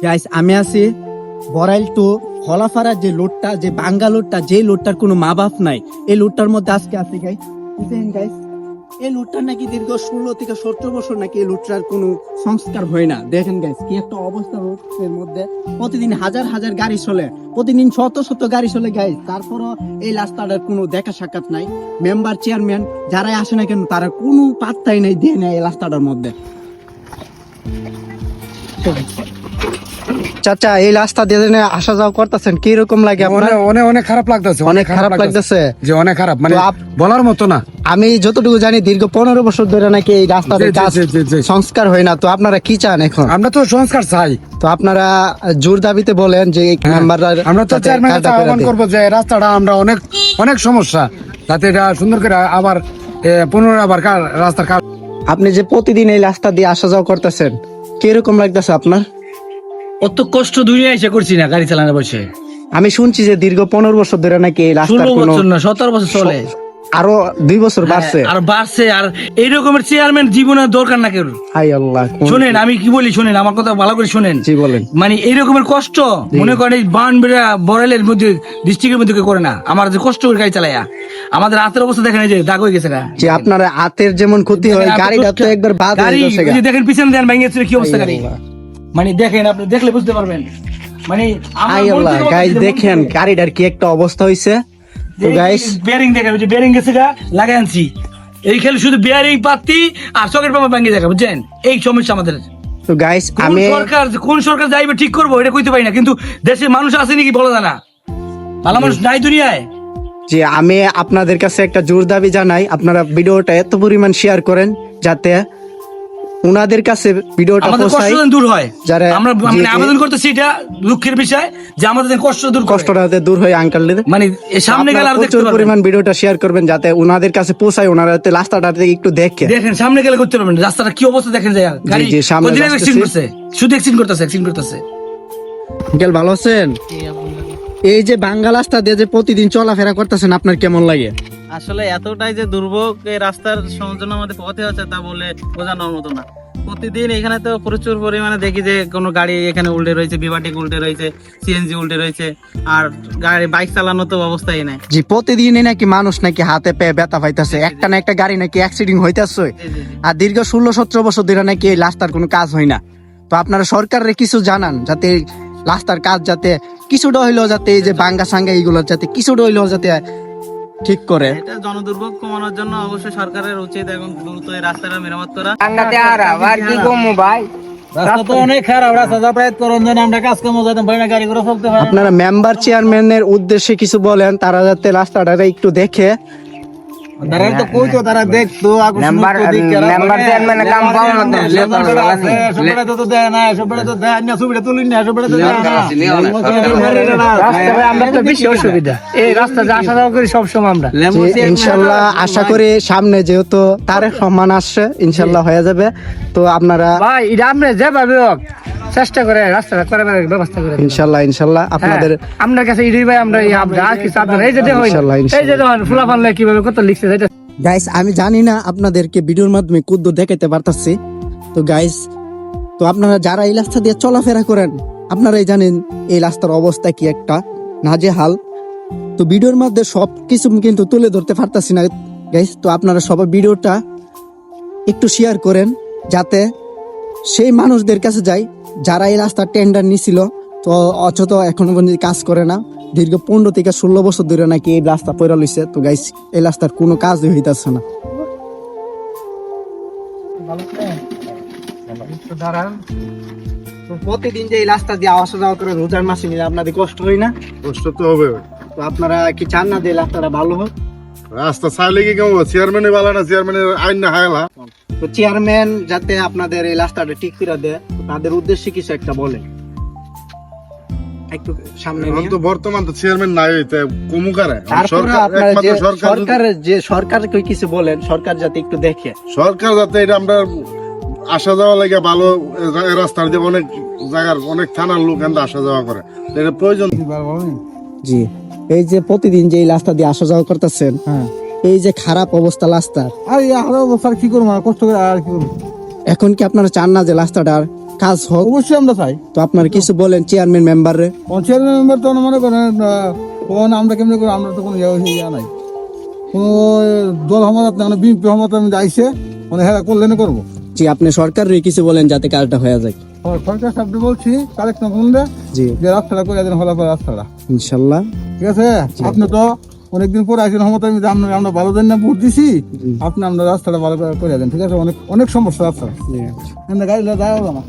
Guys আমি আছি Barail two হলাফারা যে লোডটা যে বাঙ্গা লোডটা যে লোডটার কোনো মা বাপ নাই এই লোডটার মধ্যে আজকে আছে গাইস গাইস এই লোডটার নাকি দীর্ঘ 16 থেকে 17 বছর নাকি এই লোডটার কোনো সংস্কার হয় না। দেখেন গাইস কি একটা অবস্থা রোডের মধ্যে, প্রতিদিন হাজার হাজার গাড়ি চলে, প্রতিদিন শত শত গাড়ি চলে গাইস, তারপরও এই রাস্তাটার কোনো দেখা সাক্ষাৎ নাই। মেম্বার চেয়ারম্যান যারাই আসে না কেন তারা কোনো পাত্তাই নাই দিয়ে নেয় এই রাস্তাটার মধ্যে। চাচা এই রাস্তা দিয়ে আসা যাওয়া করতেছেন কি রকম লাগে আপনার? অনেক খারাপ লাগতেছে, অনেক খারাপ লাগতেছে যে অনেক খারাপ, মানে তো বলার মতো না। আমি যতটুকু জানি দীর্ঘ 15 বছর ধরে নাকি এই রাস্তার কাজ সংস্কার হয় না। তো আপনারা কি চান এখন? আমরা তো সংস্কার চাই। তো আপনারা জোর দাবিতে বলেন যে মেম্বাররা আমরা তো চেয়ারম্যানের কাছে আহ্বান করবো যে রাস্তাটা আমরা অনেক অনেক সমস্যা, যাতে এটা সুন্দর করে আবার পুনরায় আবার রাস্তার কাজ। আপনি যে প্রতিদিন এই রাস্তা দিয়ে আসা যাওয়া করতেছেন কিরকম লাগতেছে আপনার? অত কষ্ট দুনিয়া এসে করছি না গাড়ি চালানো বসে। আমি শুনছি যে দীর্ঘ 15 বছর ধরে নাকি এই রাস্তার 16 কোনো বছর না 17 বছর চলে, আরো 2 বছর বাড়ছে। আর বাড়ছে। আর এই রকমের চেয়ারম্যান জীবনের দরকার না কেউ। হাই আল্লাহ, শুনেন আমি কি বলি, শুনেন আমার কথা ভালো করে শুনেন। জি বলেন। মানে এই রকমের কষ্ট মনে করেন এই বানবেড়া বড়াইলের মধ্যে ডিস্ট্রিক্টের মধ্যে কেউ করে না। আমার যে কষ্ট করে গাড়ি চালায়া আমাদের হাতের অবস্থা দেখেন, এই যে দাগ হয়ে গেছে না, যে আপনার হাতের যেমন ক্ষতি হয় গাড়িটা তো একবার বাদ হয়ে গাড়ি গেছে। এই যে দেখেন পিছনে দেন ভেঙে গেছে কি অবস্থা গাড়ি। মানে দেখেন আপনি দেখলে বুঝতে পারবেন। মানে হাই আল্লাহ গাইস দেখেন গাড়িটার কি একটা অবস্থা হইছে। তো গাইস বেয়ারিং দেখেন, যে বেয়ারিং গেছে গা লাগাই আনছি, এই খেলে শুধু বেয়ারিং পাতি আর সকেট পাম্প ভেঙে দেখা, বুঝছেন? এই সমস্যা আমাদের। তো গাইস কোন সরকার যাইবে ঠিক করবো এটা কইতে পারি না, কিন্তু দেশের মানুষ আছে নাকি বলা যায় না। ভালো মানুষ নাই দুনিয়ায়। যে আমি আপনাদের কাছে একটা জোর দাবি জানাই, আপনারা ভিডিওটা এত পরিমাণ শেয়ার করেন যাতে উনাদের কাছে ভিডিওটা আমাদের কষ্ট পৌঁছায়, যেন দূর হয়। যারা আমরা মানে আবেদন করতেছি, এটা দুঃখের বিষয় যে আমাদের যেন কষ্ট দূর করে। কষ্টটা যাতে দূর হয় আঙ্কেলদের। মানে এই সামনে গেলে আর দেখতে প্রচুর পারবেন। পরিমাণ ভিডিওটা শেয়ার করবেন যাতে উনাদের কাছে পৌঁছায়, ওনারা যাতে রাস্তাটা একটু দেখে। দেখেন সামনে গেলে করতে পারবেন, রাস্তাটা কি অবস্থা দেখেন যায়। গাড়ি জি, সামনে প্রতিদিন আসতেছে। অ্যাক্সিডেন্ট করছে, শুধু অ্যাক্সিডেন্ট করতেছে। আঙ্কেল ভালো আছেন? এই যে বাঙ্গা রাস্তা দিয়ে যে প্রতিদিন চলাফেরা করতেছেন আপনার কেমন লাগে? আসলে এতটাই যে দুর্ভোগ এই রাস্তার জন্য আমাদের পথে আছে তা বলে বোঝানোর মতো না। প্রতিদিন এখানে তো প্রচুর পরিমাণে দেখি যে কোনো গাড়ি এখানে উল্টে রয়েছে, বিভাটিক উল্টে রয়েছে, সিএনজি উল্টে রয়েছে, আর গাড়ি বাইক চালানো তো অবস্থাই নাই। জি প্রতিদিনই নাকি মানুষ নাকি হাতে পেয়ে ব্যথা পাইতেছে, একটা না একটা গাড়ি নাকি অ্যাক্সিডেন্ট হইতেছে। আর দীর্ঘ 16-17 বছর ধরে নাকি এই রাস্তার কোনো কাজ হয় না। তো আপনারা সরকারের কিছু জানান যাতে এই রাস্তার কাজ যাতে কিছুটা হইলেও যাতে এই যে বাঙ্গা সাঙ্গা এইগুলো যাতে কিছুটা হইলেও যাতে ঠিক করে। এটা জনদুর্ভোগ কমানোর জন্য অবশ্যই সরকারের উচিত এখন দ্রুত এই রাস্তাটা মেরামত করা। রাস্তা তো অনেক খারাপ, রাস্তা যাতায়াত করার জন্য আমরা কাজ কর্ম যাতে পারি না, গাড়ি ঘোড়া চলতে পারে। আপনারা মেম্বার চেয়ারম্যানের উদ্দেশ্যে কিছু বলেন, তারা যাতে রাস্তাটা একটু দেখে। তারা তো কইতো, তারা দেখতো মেম্বার চেয়ারম্যানের কাম পাওয়া না, সবটা তো দেয় না, সবটা তো দেয় না, ছবিটা তুলি না, সবটা তো দেয় না। আমরা তো বেশি অসুবিধা এই রাস্তা যে আসা যাওয়া করি সবসময় আমরা। যে ইনশাল্লাহ আশা করি সামনে যেহেতু তারেক রহমান আসছে ইনশাল্লাহ হয়ে যাবে। তো আপনারা ভাই এটা আমরা যেভাবে হোক চেষ্টা করে রাস্তাটা করার ব্যবস্থা করে দিন। ইনশাল্লাহ আপনাদের আপনার কাছে ইডি ভাই আমরা আর কিছু আপনার এই যে দেখুন এই যে দেখুন ফুলা ফানলে কিভাবে কত লিখছে এটা। গাইস আমি জানি না আপনাদেরকে ভিডিওর মাধ্যমে কুদ্দুর দেখাইতে পারতাছি। তো গাইস তো আপনারা যারা এই রাস্তা দিয়ে চলাফেরা করেন আপনারাই জানেন এই রাস্তার অবস্থা কি একটা নাজেহাল। তো ভিডিওর মধ্যে সব কিছু কিন্তু তুলে ধরতে পারতাছি না গাইস। তো আপনারা সবাই ভিডিওটা একটু শেয়ার করেন যাতে সেই মানুষদের কাছে যায় যারা এই রাস্তার টেন্ডার নিছিল তো অথচ এখনো পর্যন্ত কাজ করে না। দীর্ঘ 15 থেকে 16 বছর ধরে নাকি এই রাস্তা পড়া লইছে। তো গাইস এই রাস্তার কোনো কাজই হইতাছে না। তো প্রতিদিন যে এই রাস্তা দিয়ে আসা যাওয়া করে রোজার মাসে নিলে আপনাদের কষ্ট হয় না? কষ্ট তো হবে। তো আপনারা কি চান না যে রাস্তাটা ভালো হোক? রাস্তা চাইলে কি কেমন, চেয়ারম্যানই ভালো না, চেয়ারম্যানের আইন না হায়লা। তো চেয়ারম্যান যাতে আপনাদের এই রাস্তাটা ঠিক করে দেয় তাদের উদ্দেশ্যে কিছু একটা বলে একটু সামনে এখন নিয়ে। তো বর্তমান তো চেয়ারম্যান নাই, কমুকারে তারপরে আপনারা যে সরকার কিছু বলেন, সরকার যাতে একটু দেখে। সরকার যাতে এটা আমরা আসা যাওয়া লাগে ভালো রাস্তার দিয়ে অনেক জায়গার অনেক থানার লোক এখান আসা যাওয়া করে, এটা প্রয়োজন। জি এই যে প্রতিদিন যে এই রাস্তা দিয়ে আসা যাওয়া করতেছেন, এই যে খারাপ অবস্থা রাস্তার, আর এই অবস্থা কি করবো, কষ্ট করে আর কি করবো। এখন কি আপনারা চান না যে রাস্তাটার কাজ হোক, অবশ্যই আমরা চাই। তো আপনার কিছু বলেন চেয়ারম্যান মেম্বারে। পঞ্চায়েত মেম্বার তো মনে করেন কোন আমরা কেমনি করে, আমরা তো কোনো ইয়া নাই, কোনো দল ক্ষমতা না, বিএনপি ক্ষমতা আমি যাইছে মানে হেরা করলেন করবো। জি, আপনি সরকারের কিছু বলেন যাতে কাজটা হয়ে যায়। সরকার সাহেব বলছি কালেকশন করলে জি যে রাস্তাটা করে দেন, হলা রাস্তাটা, ইনশাল্লাহ। ঠিক আছে? আপনি তো অনেকদিন পরে আসেন ক্ষমতা, আমরা ভালো দেন না ভোট দিছি, আপনি আমরা রাস্তাটা ভালো করে দেন, ঠিক আছে? অনেক অনেক সমস্যা রাস্তা, গাড়ি যাওয়া না।